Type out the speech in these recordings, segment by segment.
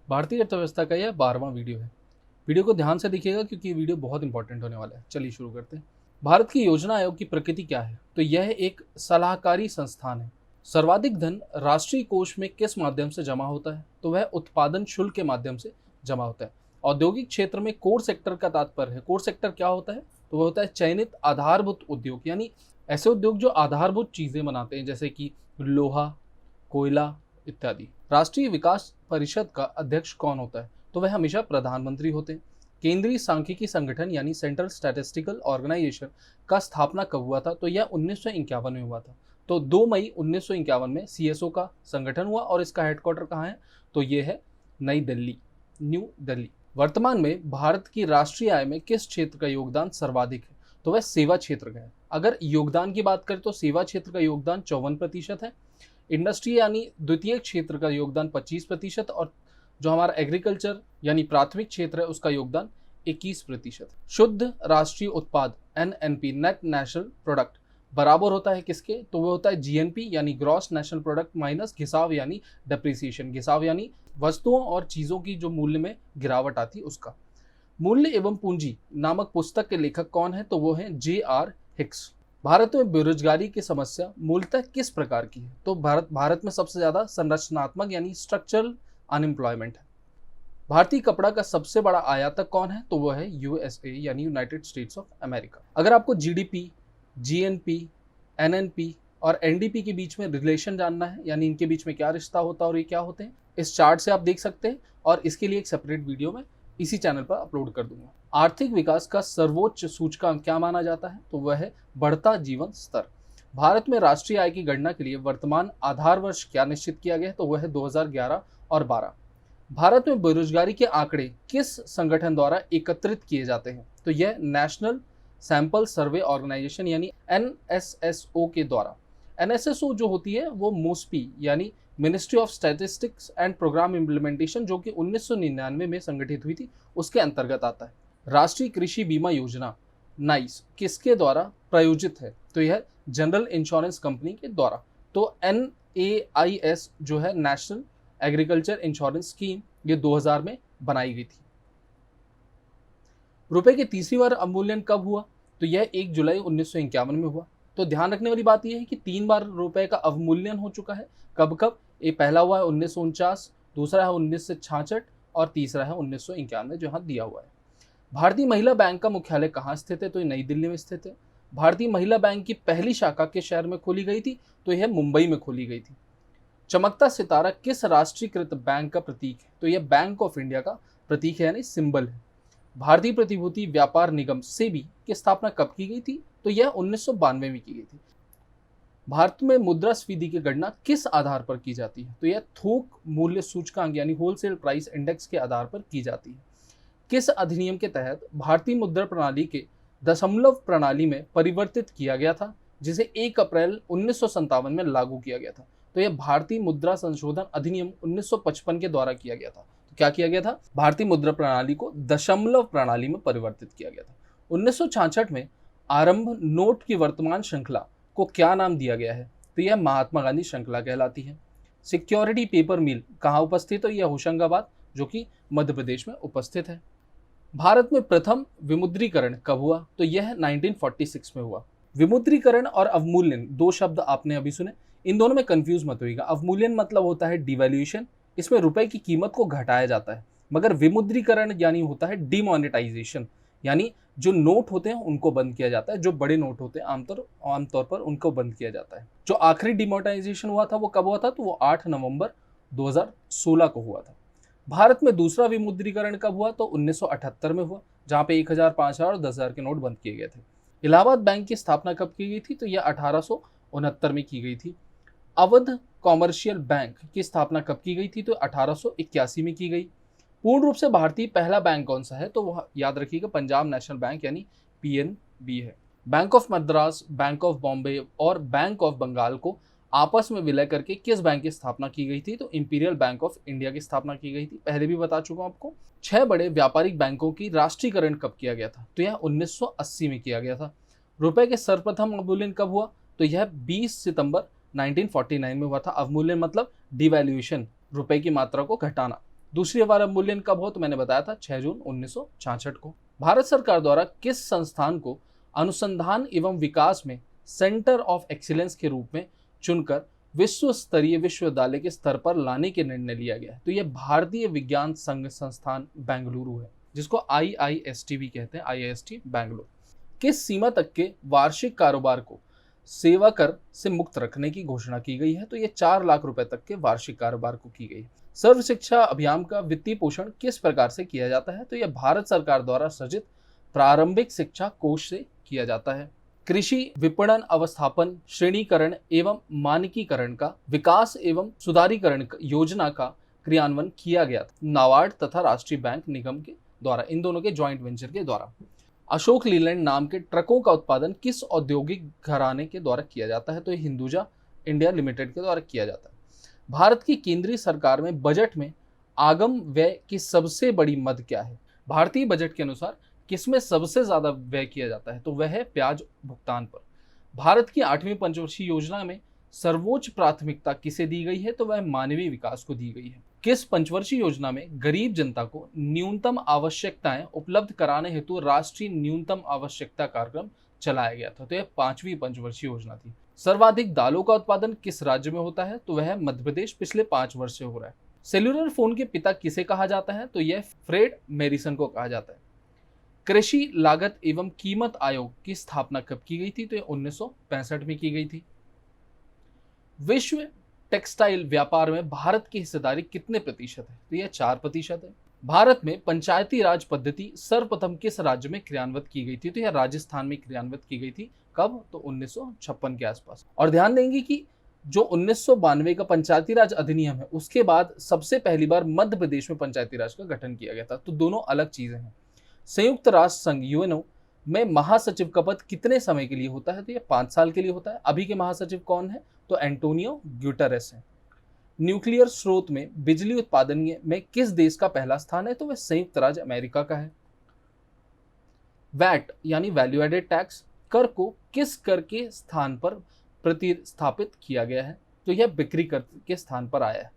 भारतीय अर्थव्यवस्था का यह 12वां वीडियो है। वीडियो को ध्यान से देखिएगा क्योंकि ये वीडियो बहुत इंपॉर्टेंट होने वाला है। चलिए शुरू करते हैं। भारत की योजना आयोग की प्रकृति क्या है? तो यह एक सलाहकारी संस्थान है। सर्वाधिक धन राष्ट्रीय कोष में किस माध्यम से जमा होता है? तो वह उत्पादन शुल्क के माध्यम से जमा होता है। औद्योगिक क्षेत्र में कोर सेक्टर का तात्पर्य है। कोर सेक्टर क्या होता है? तो वह होता है चयनित आधारभूत उद्योग, यानी ऐसे उद्योग जो आधारभूत चीजें बनाते हैं, जैसे कि लोहा, कोयला इत्यादि। राष्ट्रीय विकास परिषद का अध्यक्ष कौन होता है? तो वह हमेशा प्रधानमंत्री होते हैं। केंद्रीय सांख्यिकी संगठन यानी सेंट्रल स्टैटिस्टिकल ऑर्गेनाइजेशन का स्थापना कब हुआ था? तो यह 1951 में हुआ था। तो 2 मई 1951 में सीएसओ का संगठन हुआ और इसका हेडक्वार्टर कहाँ है? तो ये है नई दिल्ली, न्यू दिल्ली। वर्तमान में भारत की राष्ट्रीय आय में किस क्षेत्र का योगदान सर्वाधिक है? तो वह सेवा क्षेत्र का है। अगर योगदान की बात करें तो सेवा क्षेत्र का योगदान 54% है। इंडस्ट्री यानी द्वितीय क्षेत्र का योगदान 25% और जो हमारा एग्रीकल्चर यानी प्राथमिक क्षेत्र है उसका योगदान 21%। शुद्ध राष्ट्रीय उत्पाद एनएनपी, नेट नेशनल प्रोडक्ट, बराबर होता है किसके? तो वो होता है जीएनपी यानी ग्रॉस नेशनल प्रोडक्ट माइनस घिसाव यानी डेप्रिसिएशन। घिसाव यानी वस्तुओं और चीजों की जो मूल्य में गिरावट आती है उसका। मूल्य एवं पूंजी नामक पुस्तक के लेखक कौन है? तो वो है जे.आर. हिक्स। भारत में बेरोजगारी की समस्या मूलतः किस प्रकार की है? तो भारत में सबसे ज्यादा संरचनात्मक यानी स्ट्रक्चरल अनएम्प्लॉयमेंट है। भारतीय कपड़ा का सबसे बड़ा आयातक कौन है? तो वो है यूएसए यानी यूनाइटेड स्टेट्स ऑफ अमेरिका। अगर आपको जीडीपी, जीएनपी, एनएनपी और एनडीपी के बीच में रिलेशन जानना है, यानी इनके बीच में क्या रिश्ता होता है और ये क्या होते हैं, इस चार्ट से आप देख सकते हैं और इसके लिए एक सेपरेट वीडियो में इसी चैनल पर अपलोड कर दूंगा। आर्थिक विकास का सर्वोच्च सूचकांक क्या माना जाता है? तो वह है बढ़ता जीवन स्तर। भारत में राष्ट्रीय आय की गणना के लिए वर्तमान आधार वर्ष क्या निश्चित किया गया है? तो वह है 2011 और 12। भारत में बेरोजगारी के आंकड़े किस संगठन द्वारा एकत्रित किए जाते हैं? तो यह नेशनल सैंपल सर्वे ऑर्गेनाइजेशन यानी एनएसएसओ के द्वारा। एनएसएसओ जो होती है वो मोस्पी यानी ministry of statistics and programme implementation, जो कि 1999 में संगठित हुई थी, उसके अंतर्गत आता है। राष्ट्रीय कृषि बीमा योजना नाइस किसके द्वारा प्रायोजित है? तो यह जनरल इंश्योरेंस कंपनी के द्वारा। तो NAIS जो है नेशनल एग्रीकल्चर इंश्योरेंस स्कीम, ये 2000 में बनाई गई थी। रुपए की तीसरी बार अवमूल्यन कब हुआ? तो यह 1 जुलाई 1951 में हुआ। तो ध्यान रखने वाली बात यह है कि 3 बार रुपए का अवमूल्यन हो चुका है। कब कब? ये पहला हुआ है 1949, दूसरा है 1966 और तीसरा है 1991 जो यहाँ दिया हुआ है। भारतीय महिला बैंक का मुख्यालय कहाँ स्थित है? तो ये नई दिल्ली में स्थित है। भारतीय महिला बैंक की पहली शाखा किस शहर में खोली गई थी? तो यह मुंबई में खोली गई थी। चमकता सितारा किस राष्ट्रीयकृत बैंक का प्रतीक है? तो यह बैंक ऑफ इंडिया का प्रतीक है यानी सिंबल है। भारतीय प्रतिभूति व्यापार निगम सेबी की स्थापना कब की गई थी? तो यह 1992 में की गई थी। भारत में मुद्रास्फीति की गणना किस आधार पर की जाती है? तो यह थोक मूल्य सूचकांक यानी होलसेल प्राइस इंडेक्स के आधार पर की जाती है। किस अधिनियम के तहत भारतीय मुद्रा प्रणाली के दशमलव प्रणाली में परिवर्तित किया गया था, जिसे 1 अप्रैल 1957 में लागू किया गया था? तो यह भारतीय मुद्रा संशोधन अधिनियम 1955 के द्वारा किया गया था। तो क्या किया गया था? भारतीय मुद्रा प्रणाली को दशमलव प्रणाली में परिवर्तित किया गया था। 1966 में आरंभ नोट की वर्तमान श्रृंखला को क्या नाम दिया गया है? तो यह महात्मा गांधी श्रृंखला कहलाती है। सिक्योरिटी पेपर मिल कहाँ उपस्थित है? यह होशंगाबाद, जो कि मध्य प्रदेश में उपस्थित है। भारत में प्रथम विमुद्रीकरण कब हुआ? तो यह 1946 में हुआ। विमुद्रीकरण और अवमूल्यन 2 शब्द आपने अभी सुने, इन दोनों में कंफ्यूज मत होइएगा। अवमूल्यन मतलब होता है डिवैल्यूएशन, इसमें रुपए की कीमत को घटाया जाता है। मगर विमुद्रीकरण यानी होता है डिमोनेटाइजेशन, यानी जो नोट होते हैं उनको बंद किया जाता है। जो बड़े नोट होते हैं आमतौर पर उनको बंद किया जाता है। जो आखिरी डिमोनेटाइजेशन हुआ था वो कब हुआ था? तो वो 8 नवंबर 2016 को हुआ था। भारत में दूसरा विमुद्रीकरण कब हुआ? तो 1978 में हुआ, जहाँ पे 1000, 5000 और 10,000 के नोट बंद किए गए थे। इलाहाबाद बैंक की स्थापना कब की गई थी? तो यह 1869 में की गई थी। अवध कॉमर्शियल बैंक की स्थापना कब की गई थी? तो 1881 में की गई। पूर्ण रूप से भारतीय पहला बैंक कौन सा है? तो वह याद रखिएगा पंजाब नेशनल बैंक यानी PNB है। Bank of Madras, bank of Bombay और बैंक ऑफ बंगाल को आपस में विलय करके किस बैंक की स्थापना की गई थी? तो इंपीरियल बैंक ऑफ इंडिया की स्थापना की गई थी। पहले भी बता चुका हूं आपको। 6 बड़े व्यापारिक बैंकों की राष्ट्रीयकरण कब किया गया था? तो यह 1980 में किया गया था। रुपए के सर्वप्रथम अवमूल्यन कब हुआ? तो यह 20 सितंबर 1949 में हुआ था। अवमूल्यन मतलब डिवैल्यूएशन, रुपए की मात्रा को घटाना। दूसरी बार अवमूल्यन कब हो, तो मैंने बताया था 6 जून 1966 को। भारत सरकार द्वारा किस संस्थान को अनुसंधान एवं विकास में सेंटर ऑफ एक्सीलेंस के रूप में चुनकर विश्व स्तरीय विश्वविद्यालय के स्तर पर लाने के निर्णय लिया गया है? तो यह भारतीय विज्ञान संघ संस्थान बेंगलुरु है, जिसको IIST भी कहते हैं, IIST बेंगलुरु। किस सीमा तक के वार्षिक कारोबार को सेवा कर से मुक्त रखने की घोषणा की गई है? तो यह 4 लाख रुपए तक के वार्षिक कारोबार को की गई है। सर्व शिक्षा अभियान का वित्तीय पोषण किस प्रकार से किया जाता है? तो यह भारत सरकार द्वारा सृजित प्रारंभिक शिक्षा कोष से किया जाता है। कृषि विपणन अवस्थापन श्रेणीकरण एवं मानकीकरण का विकास एवं सुधारीकरण योजना का क्रियान्वयन किया गया था नाबार्ड तथा राष्ट्रीय बैंक निगम के द्वारा, इन दोनों के ज्वाइंट वेंचर के द्वारा। अशोक लीलैंड नाम के ट्रकों का उत्पादन किस औद्योगिक घराने के द्वारा किया जाता है? तो ये हिंदुजा इंडिया लिमिटेड के द्वारा किया जाता है। भारत की केंद्रीय सरकार में बजट में आगम व्यय की सबसे बड़ी मद क्या है? भारतीय बजट के अनुसार किसमें सबसे ज्यादा व्यय किया जाता है? तो वह है ब्याज भुगतान पर। भारत की 8वीं पंचवर्षीय योजना में सर्वोच्च प्राथमिकता किसे दी गई है? तो वह मानवीय विकास को दी गई है। किस पंचवर्षीय योजना में गरीब जनता को न्यूनतम आवश्यकताएं उपलब्ध कराने हेतु राष्ट्रीय न्यूनतम आवश्यकता कार्यक्रम चलाया गया था? तो यह 5वीं पंचवर्षीय योजना थी। सर्वाधिक दालों का उत्पादन किस राज्य में होता है? तो वह मध्य प्रदेश, पिछले 5 वर्ष से हो रहा है। सेल्यूलर फोन के पिता किसे कहा जाता है? तो यह फ्रेड मेरिसन को कहा जाता है। कृषि लागत एवं कीमत आयोग की स्थापना कब की गई थी? तो यह 1965 में की गई थी। विश्व टेक्सटाइल व्यापार में भारत की हिस्सेदारी कितने प्रतिशत है? तो यह 4% है। भारत में पंचायती राज पद्धति सर्वप्रथम किस राज्य में क्रियान्वित की गई थी? तो यह राजस्थान में क्रियान्वित की गई थी। कब? तो 1956 के आसपास। और ध्यान देंगे कि जो 1992 का पंचायती राज अधिनियम है, उसके बाद सबसे पहली बार मध्य प्रदेश में पंचायती राज का गठन किया गया था। तो दोनों अलग चीजें हैं। संयुक्त राष्ट्र संघ यूएनओ में महासचिव का पद कितने समय के लिए होता है? तो यह 5 साल के लिए होता है। अभी के महासचिव कौन है? तो एंटोनियो ग्यूटेरेस है। न्यूक्लियर स्रोत में बिजली उत्पादन में किस देश का पहला स्थान है? तो वह संयुक्त राज्य अमेरिका का है। वैट यानी वैल्यू एडेड टैक्स कर को किस कर के स्थान पर प्रतिस्थापित किया गया है? तो यह बिक्री कर के स्थान पर आया है।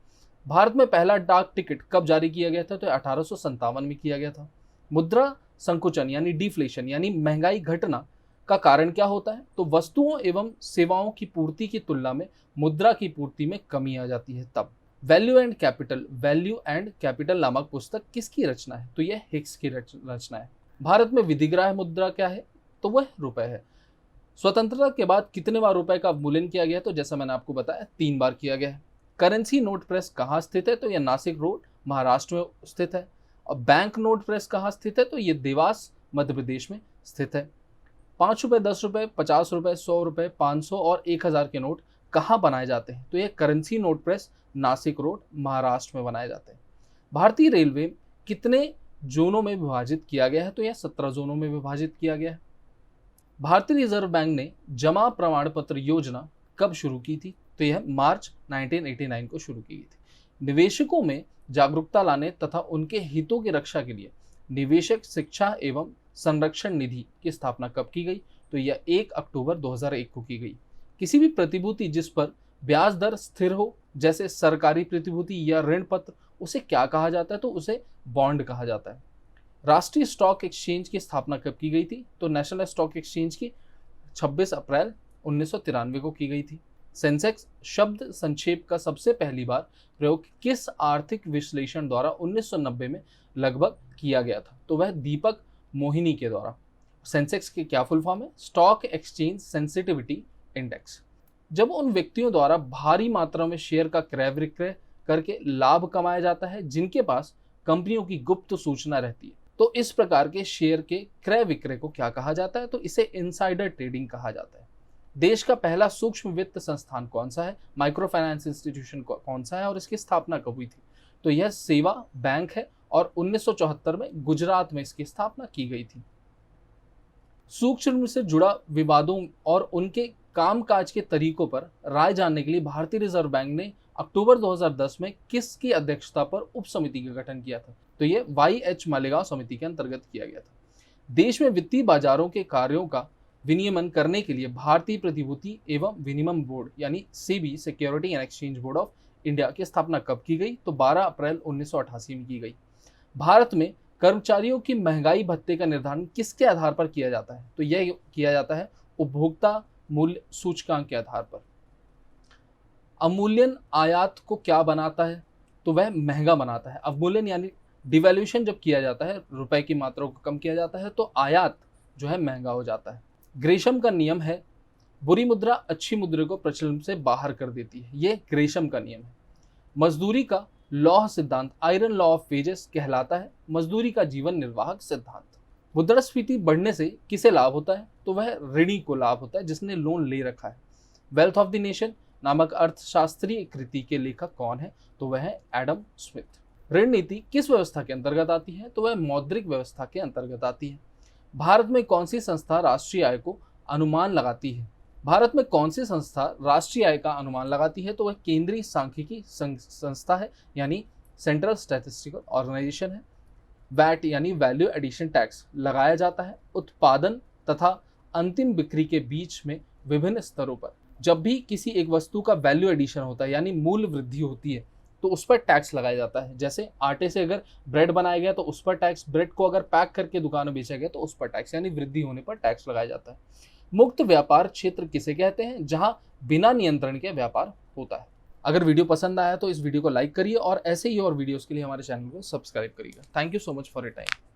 भारत में पहला डाक टिकट कब जारी किया गया था? तो 1857 में किया गया था। मुद्रा संकुचन यानी डिफ्लेशन यानी महंगाई घटना का कारण क्या होता है? तो वस्तुओं एवं सेवाओं की पूर्ति की तुलना में मुद्रा की पूर्ति में कमी आ जाती है तब। वैल्यू एंड कैपिटल नामक पुस्तक किसकी रचना है? तो यह हिक्स की रचना है। भारत में विधिग्राह्य मुद्रा क्या है? तो वह रुपए है। स्वतंत्रता के बाद कितने बार रुपए का अवमूल्यन किया गया? तो जैसा मैंने आपको बताया 3 बार किया गया है। करेंसी नोट प्रेस कहाँ स्थित है? तो यह नासिक रोड महाराष्ट्र में स्थित है। और बैंक नोट प्रेस कहाँ स्थित है? तो यह देवास मध्य प्रदेश में स्थित है। 5 रुपए, 10 रुपए, 50 रुपए, 100 रुपए, 500 और 1000 के नोट कहाँ बनाए जाते हैं? तो यह currency note press Nashik road Maharashtra में बनाए जाते हैं। भारतीय रेलवे कितने जोनों में विभाजित किया गया है? तो यह 17 जोनों में विभाजित किया गया है। भारतीय रिजर्व बैंक ने जमा प्रमाण पत्र योजना कब शुरू की थी? तो यह मार्च 1989 को शुरू की गई थी। निवेशकों में जागरूकता लाने तथा उनके हितों की रक्षा के लिए निवेशक शिक्षा एवं संरक्षण निधि की स्थापना कब की गई? तो यह 1 अक्टूबर 2001 को की गई। किसी भी प्रतिभूति जिस पर ब्याज दर स्थिर हो, जैसे सरकारी प्रतिभूति या ऋण पत्र, उसे क्या कहा जाता है? तो उसे बॉन्ड कहा जाता है। राष्ट्रीय स्टॉक एक्सचेंज की स्थापना कब की गई थी? तो नेशनल स्टॉक एक्सचेंज की 26 अप्रैल 1993 को की गई थी। सेंसेक्स शब्द संक्षेप का सबसे पहली बार प्रयोग किस आर्थिक विश्लेषण द्वारा 1990 में लगभग किया गया था? तो वह दीपक मोहिनी के द्वारा। सेंसेक्स के क्या फुल फॉर्म है? Stock exchange sensitivity index. जब उन व्यक्तियों द्वारा भारी मात्रा में शेयर का क्रय विक्रय करके लाभ कमाया जाता है जिनके पास कंपनियों की गुप्त सूचना रहती है, तो इस प्रकार के शेयर के क्रय विक्रय को क्या कहा जाता है? तो इसे इनसाइडर ट्रेडिंग कहा जाता है। देश का पहला सूक्ष्म वित्त संस्थान कौन सा है? माइक्रो फाइनेंस इंस्टीट्यूशन कौन सा है और इसकी स्थापना कब हुई थी? तो यह सेवा बैंक है और 1974 में गुजरात में इसकी स्थापना की गई थी। सूक्ष्म ऋण से जुड़ा विवादों और उनके कामकाज के तरीकों पर राय जानने के लिए भारतीय रिजर्व बैंक ने अक्टूबर 2010 में किसकी अध्यक्षता पर उप समिति का गठन किया था? तो यह YH मालेगांव समिति के अंतर्गत किया गया था। देश में वित्तीय बाजारों के कार्यों का विनियमन करने के लिए भारतीय प्रतिभूति एवं विनिमय बोर्ड यानी SEBI security and exchange board of India की स्थापना कब की गई? तो 12 अप्रैल 1988 में की गई। भारत में कर्मचारियों की महंगाई भत्ते का निर्धारण किसके आधार पर किया जाता है? तो यह किया जाता है उपभोक्ता मूल्य सूचकांक के आधार पर। अवमूल्यन आयात को क्या बनाता है? तो वह महंगा बनाता है। अवमूल्यन यानी डिवैल्यूएशन जब किया जाता है, रुपए की मात्रा को कम किया जाता है, तो आयात जो है महंगा हो जाता है। ग्रेशम का नियम है, बुरी मुद्रा अच्छी मुद्रा को प्रचलन से बाहर कर देती है। ये ग्रेशम का नियम है। मजदूरी का लौह सिद्धांत, आयरन लॉ ऑफ वेजेस कहलाता है मजदूरी का जीवन निर्वाहक सिद्धांत। मुद्रास्फीति बढ़ने से किसे लाभ होता है? तो वह ऋणी को लाभ होता है जिसने लोन ले रखा है। वेल्थ ऑफ द नेशन नामक अर्थशास्त्रीय कृति के लेखक कौन है? तो वह है एडम स्मिथ। ऋण नीति किस व्यवस्था के अंतर्गत आती है? तो वह मौद्रिक व्यवस्था के अंतर्गत आती है। भारत में कौन सी संस्था राष्ट्रीय आय को अनुमान लगाती है? भारत में कौन सी संस्था राष्ट्रीय आय का अनुमान लगाती है? तो वह केंद्रीय सांख्यिकी संस्था है, यानी सेंट्रल स्टैटिस्टिकल ऑर्गेनाइजेशन है। वैट यानी वैल्यू एडिशन टैक्स लगाया जाता है उत्पादन तथा अंतिम बिक्री के बीच में विभिन्न स्तरों पर। जब भी किसी एक वस्तु का वैल्यू एडिशन होता है यानी मूल्य वृद्धि होती है तो उस पर टैक्स लगाया जाता है। जैसे आटे से अगर ब्रेड बनाया गया तो उस पर टैक्स, ब्रेड को अगर पैक करके दुकान में बेचा गया तो उस पर टैक्स, यानी वृद्धि होने पर टैक्स लगाया जाता है। मुक्त व्यापार क्षेत्र किसे कहते हैं? जहां बिना नियंत्रण के व्यापार होता है। अगर वीडियो पसंद आया तो इस वीडियो को लाइक करिए और ऐसे ही और वीडियोस के लिए हमारे चैनल को सब्सक्राइब करिएगा। Thank you so much for your time.